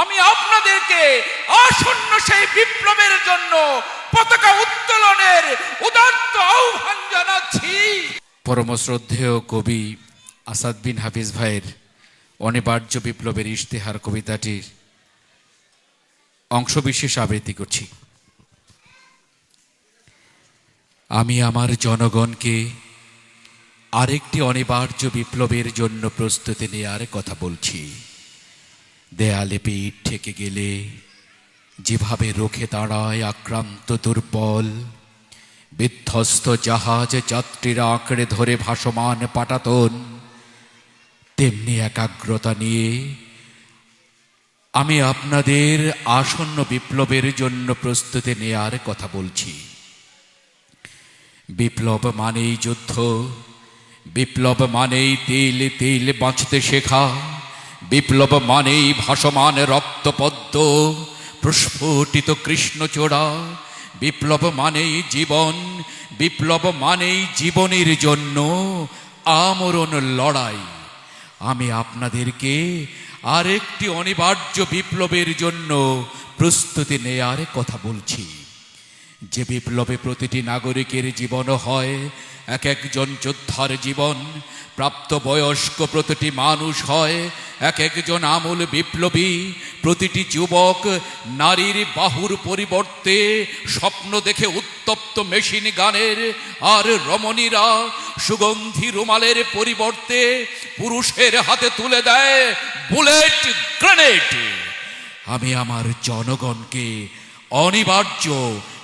আমি আপনাদেরকে আসন্ন সেই বিপ্লবের জন্য পতাকা উত্তোলনের উদাত্ত আহ্বান জানাচ্ছি। পরম শ্রদ্ধেয় কবি আসাদ বিন হাফিজ ভাইয়ের অনিবার্য বিপ্লবের ইশতেহার কবিতাটির অংশবিশেষ আবৃত্তি করছি। আমি আমার জনগণকে আরেকটি অনিবার্য বিপ্লবের জন্য প্রস্তুতি নেওয়ার কথা বলছি। দেয়ালে পিঠ ঠেকে গেলে যেভাবে রুখে দাঁড়ায় আক্রান্ত দুর্বল, বিধ্বস্ত জাহাজ যাত্রীরা আঁকড়ে ধরে ভাসমান পাটাতন, তেমনি একাগ্রতা নিয়ে আমি আপনাদের আসন্ন বিপ্লবের জন্য প্রস্তুতি নেয়ার কথা বলছি। বিপ্লব মানেই যুদ্ধ, বিপ্লব মানেই তিল তিল বাঁচতে শেখা, বিপ্লব মানেই ভাসমান রক্তপদ্ম প্রস্ফুটিত কৃষ্ণচূড়া, বিপ্লব মানেই জীবন, বিপ্লব মানেই জীবনের জন্য আমরণ লড়াই। আমি আপনাদেরকে আরেকটি অনিবার্য বিপ্লবের জন্য প্রস্তুতি নেয়ার কথা বলছি। যে বিপ্লবে প্রতিটি নাগরিকের জীবন হয় এক একজন যোদ্ধার জীবন, প্রাপ্তবয়স্ক প্রতিটি মানুষ হয় এক একজন আমূল বিপ্লবী। প্রতিটি যুবক নারীর বাহুর পরিবর্তে স্বপ্ন দেখে উত্তপ্ত মেশিন গানের, আর রমণীরা সুগন্ধি রুমালের পরিবর্তে পুরুষের হাতে তুলে দেয় বুলেট গ্রেনেড। আমি আমার জনগণকে অনিবার্য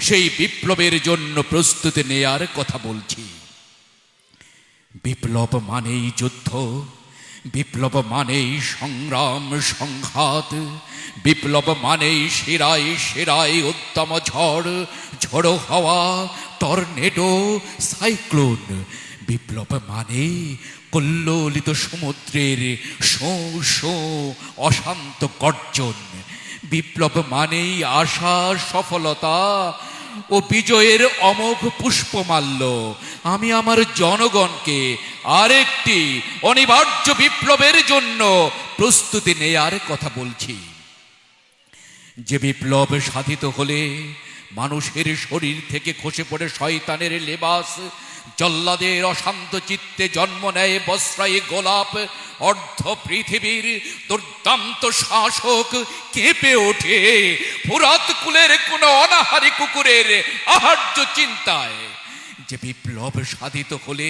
সেই বিপ্লবের জন্য প্রস্তুতি নেয়ার কথা বলছি। বিপ্লব মানেই যুদ্ধ, বিপ্লব মানেই সংগ্রাম সংঘাত, বিপ্লব মানেই শিরায় শিরায় উদ্যম ঝড়, ঝড়ো হাওয়া, টর্নেডো, সাইক্লোন। বিপ্লব মানেই কল্লোলিত সমুদ্রের শোঁ শোঁ অশান্ত গর্জন। বিপ্লব মানেই আশা, সফলতা ও বিজয়ের অমোঘ পুষ্পমাল্য। আমি আমার জনগণকে আরেকটি অনিবার্য বিপ্লবের জন্য প্রস্তুতি নেয়ার কথা বলছি। যে বিপ্লব সাধিত হলে মানুষের শরীর থেকে খসে পড়ে শয়তানের লেবাস, জল্লাদের অশান্ত চিত্তে জন্ম নেয় বস্ত্রায় গোলাপ, অর্ধ পৃথিবীর দুর্দান্ত শাসক কেঁপে ওঠে ফুরাত কুলের কোন অনাহারী কুকুরের আহার্য চিন্তায়। যে বিপ্লব সাধিত হলে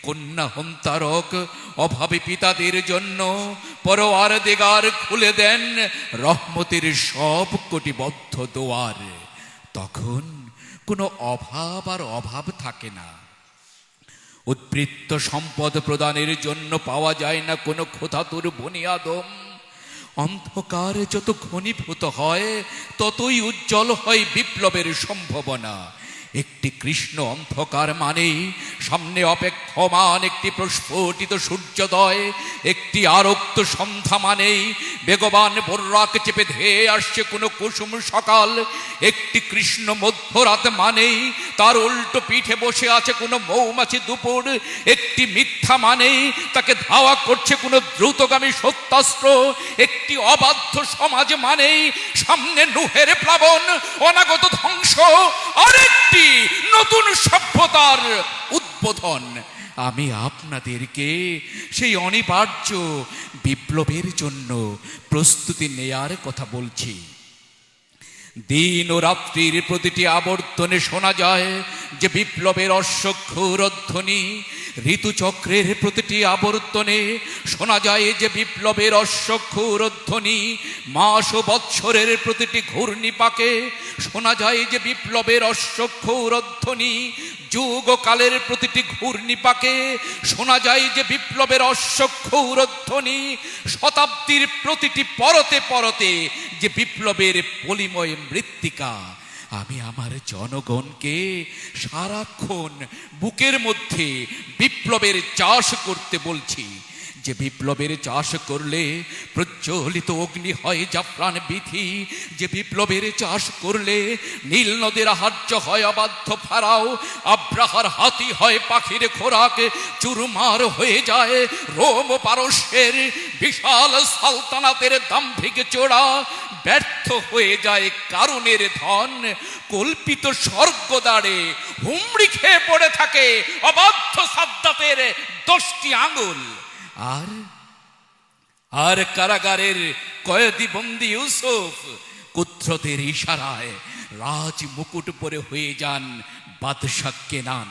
কন্যা হন্তারক অভাবী পিতাদের জন্য পরওয়ার দেগার খুলে দেন রহমতের সব কোটিবদ্ধ দোয়ার, তখন কোনো অভাব আর অভাব থাকে না। উৎপৃত্ত সম্পদ প্রদানের জন্য পাওয়া যায় না কোনো ক্ষুধাতুর বুনিয়াদম। অন্ধকার যত ঘনীভূত হয় ততই উজ্জ্বল হয় বিপ্লবের সম্ভাবনা। একটি কৃষ্ণ অন্ধকার মানে সামনে অপেক্ষমান একটি প্রস্ফুটিত সূর্যোদয়, একটি আরক্ত সন্ধ্যা মানেই বেগবান বর্রাক চেপে ধেয়ে আসছে কোনো কুসুম সকাল, একটি কৃষ্ণ মধ্যরাত মানেই তার উল্টো পিঠে বসে আছে কোনো মৌমাছি দুপুর, একটি মিথ্যা মানেই তাকে ধাওয়া করছে কোনো দ্রুতগামী সত্যাস্ত্র, একটি অবাধ্য সমাজ মানেই সামনে নুহের প্লাবন, অনাগত ধ্বংস, আরেকটি নতুন সভ্যতার উদ্বোধন। আমি আপনাদেরকে সেই অনিবার্য বিপ্লবের জন্য প্রস্তুতি নেয়ার কথা বলছি। দিন ও রাত্রির প্রতিটি আবর্তনে শোনা যায় যে বিপ্লবের অশ্বক্ষুরধ্বনি, ঋতুচক্রের প্রতিটি আবর্তনে শোনা যায় যে বিপ্লবের অশ্বক্ষুরধ্বনি, মাস ও বৎসরের প্রতিটি ঘূর্ণিপাকে শোনা যায় যে বিপ্লবের অশ্বক্ষুরধ্বনি, যুগ ও কালের প্রতিটি ঘূর্ণিপাকে শোনা যায় যে বিপ্লবের অশ্বক্ষুরধ্বনি, শতাব্দীর প্রতিটি পরতে পরতে যে বিপ্লবের পলিময় মৃত্তিকা। আমি আমার জনগণকে সারাক্ষণ বুকের মধ্যে বিপ্লবের চাষ করতে বলছি। যে বিপ্লবের চাষ করলে প্রজ্বলিত অগ্নি হয় জাফরান বিথি, যে বিপ্লবের চাষ করলে নীল নদীর হার্য হয় অবাধ্য ফারাও, আব্রাহার হাতি হয় পাখির খোরাক, চুরমার হয়ে যায় রোম পারস্যের বিশাল সালতানাতের দাম্ভিক চোড়া, ব্যর্থ হয়ে যায় কারুনের ধন, কল্পিত স্বর্গদ্বারে হুমড়ি খেয়ে পড়ে থাকে অবাধ্য সাদ্দাতের 10টি আঙুল। আর কারাগারের কয়েদি বন্দি ইউসুফ কুদরতের ইশারায় রাজ মুকুট পরে হয়ে যান বাদশাহ কেনান।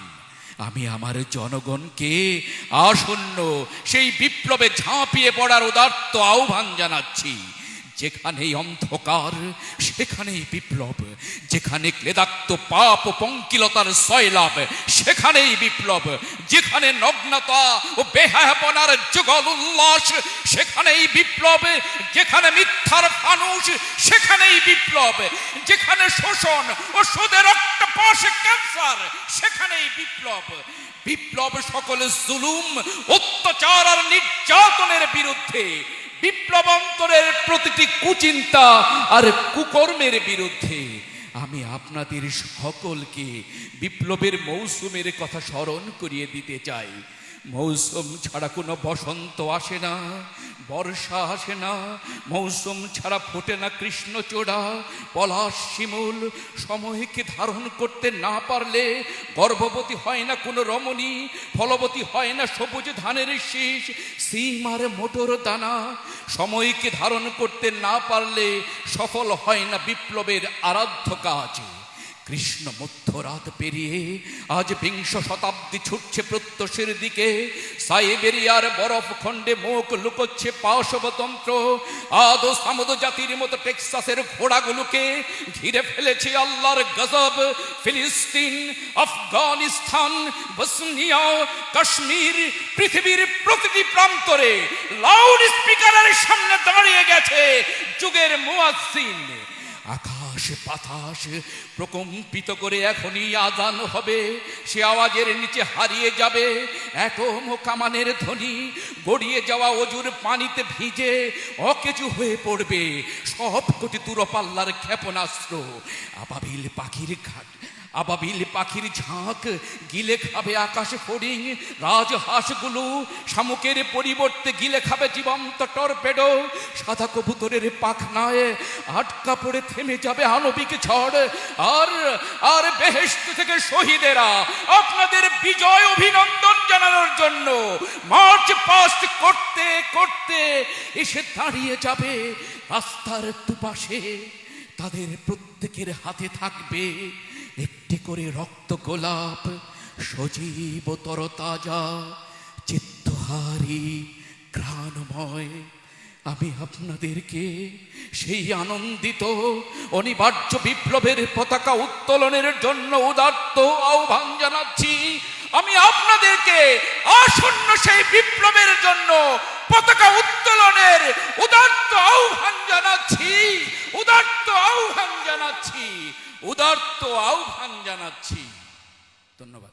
আমি আমার জনগণকে আসন্ন সেই বিপ্লবে ঝাঁপিয়ে পড়ার উদাত্ত আহ্বান জানাচ্ছি। যেখানেই অন্ধকার সেখানেই বিপ্লব, যেখানে ক্লেদাক্ত পাপ ও পঙ্কিলতার সয়লাভ সেখানেই বিপ্লব, যেখানে নগ্নতা ও বেহায়াপনার যুগল উল্লাস সেখানেই বিপ্লব, যেখানে মিথ্যার ফানুষ সেখানেই বিপ্লব, যেখানে শোষণ ও সুদের রক্তপাশে ক্যান্সার সেখানেই বিপ্লব। বিপ্লব সকল জুলুম, অত্যাচার আর নির্যাতনের বিরুদ্ধে, বিপ্লব অন্তরের প্রতিটি কুচিন্তা আর কুকর্মের বিরুদ্ধে। আমি আপনাদের সকলকে বিপ্লবের মৌসুমের কথা স্মরণ করিয়ে দিতে চাই। মৌসুম ছাড়া কোনো বসন্ত আসে না, বর্ষা আসে না, মৌসুম ছাড়া ফোটে না কৃষ্ণচূড়া, পলাশ শিমুল। সময়কে ধারণ করতে না পারলে গর্ভবতী হয় না কোনো রমণী, ফলবতী হয় না সবুজ ধানের শীষ, সিম আর মোটর দানা। সময়কে ধারণ করতে না পারলে সফল হয় না বিপ্লবের আরাধ্য কাজ। কৃষ্ণ মধ্যরাত পেরিয়ে আজ 20 শতাব্দী ছুটছে প্রত্যুষের দিকে। সাইবেরিয়ার বরফ খণ্ডে মুখ লুকোচ্ছে পাশবতন্ত্র। আদ ও সামুদ জাতির মতো টেক্সাসের ঘোড়াগুলোকে ঘিরে ফেলেছে আল্লাহর গজব। ফিলিস্তিন, আফগানিস্তান, বসনিয়া, কাশ্মীর, পৃথিবীর প্রতিটি প্রান্তরে লাউড স্পিকারের সামনে দাঁড়িয়ে গেছে যুগের মুয়াজ্জিন। আকাশ বাতাস প্রকম্পিত করে এখনই আজান হবে, সে আওয়াজের নিচে হারিয়ে যাবে অ্যাটম ও কামানের ধ্বনি। গড়িয়ে যাওয়া অজুর পানিতে ভিজে অকেজু হয়ে পড়বে সব কোটি দূরপাল্লার ক্ষেপণাস্ত্র। আবাবিল পাখির ঝাঁক গিলে খাবে আকাশে ফড়িং। রাজহাঁসগুলো শামুকের পরিবর্তে গিলে খাবে জীবন্ত টর্পেডো। সাদা কবুতরের পাখনায় আটকা পড়ে থেমে যাবে আণবিক ঝড়। আর বেহেশত থেকে শহীদেরা আপনাদের বিজয় অভিনন্দন জানানোর জন্য মার্চ পাস্ট করতে করতে এসে দাঁড়িয়ে যাবে রাস্তার দুপাশে। তাদের প্রত্যেকের হাতে থাকবে একটি করে রক্ত গোলাপ, সজীব তরতাজা, চিত্তহারী, ঘ্রাণময়। আমি আপনাদেরকে সেই আনন্দিত অনিবার্য বিপ্লবের পতাকা উত্তোলনের জন্য উদাত্ত আহ্বান জানাচ্ছি। আমি আপনাদেরকে আসন্ন সেই বিপ্লবের জন্য পতাকা উত্তোলনের উদাত্ত আহ্বান জানাচ্ছি, উদাত্ত আহ্বান জানাচ্ছি, উদাত্ত আহ্বান জানাচ্ছি। ধন্যবাদ।